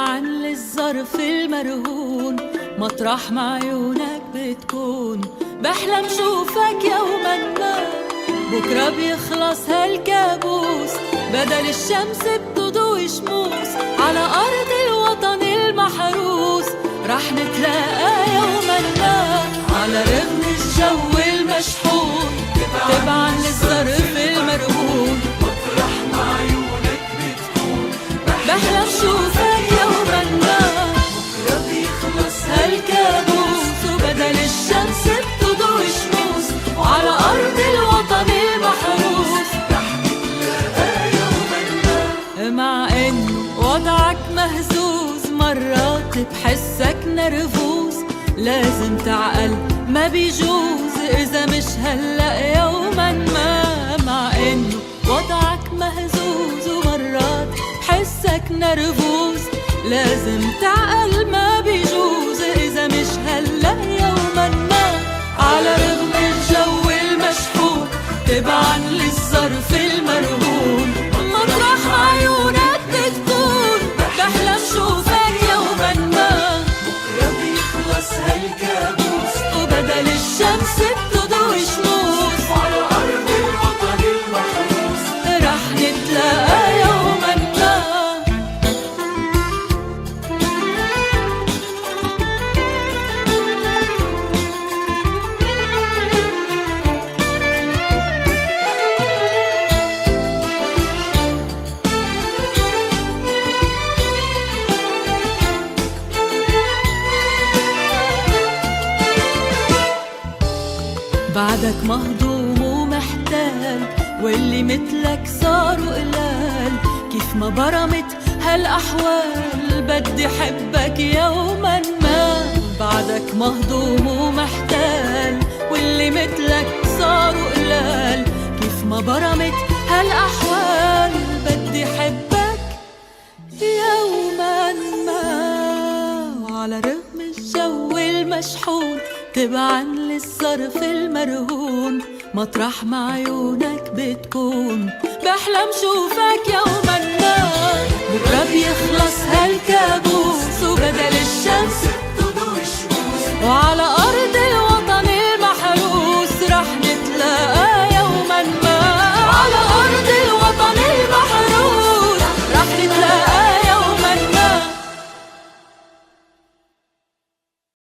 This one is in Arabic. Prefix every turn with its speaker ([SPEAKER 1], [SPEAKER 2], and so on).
[SPEAKER 1] تبعا للظرف المرهون، مطرح ما عيونك بتكون. بحلم شوفك يوما ما، بكرة بيخلص هالكابوس، بدل الشمس بتضوي شموس على أرض الوطن المحروس. رح نتلاقى يوما ما على رغم الجو المشحون، تبعا للظرف المرهون،
[SPEAKER 2] مطرح ما عيونك بتكون.
[SPEAKER 1] بحلم شوفك يوما ما،
[SPEAKER 2] بكرة بيخلص
[SPEAKER 1] هالكابوس، وبدل الشمس بتضوي شموس على أرض الوطن المحروس.
[SPEAKER 2] رح نتلاقى يوما ما.
[SPEAKER 1] مع إنه وضعك مهزوز، مرات بحسك نرفوز، لازم تعقل ما بيجوز إذا مش هلأ يوما ما. مع إنه وضعك مهزوز ومرات بحسك نرفوز، لازم تعقل ما بيجوز إذا مش هلأ يوما ما. على رغم الجو المشحون، تبعا للظرف المرهون، مطرح ما عيونك بتكون. بحلم شوفك يوما ما،
[SPEAKER 2] بكرة بيخلص هالكابوس،
[SPEAKER 1] وبدل الشمس بتضوي شموس
[SPEAKER 2] على أرض الوطن المحروس.
[SPEAKER 1] رح نتلاقى يوما ما. بعدك مهضوم ومحتال، واللي مثلك صاروا قلال. كيف ما برمت هالأحوال، بدي حبك يوما ما. بعدك مهضوم ومحتال، واللي مثلك صاروا قلال. كيف ما برمت هالأحوال، بدي حبك يوما ما. وعلى رغم الجو المشحون، تبعا للظرف المرهون، مطرح ما عيونك بتكون. بحلم شوفك يوما ما، بكرة بيخلص هالكابوس،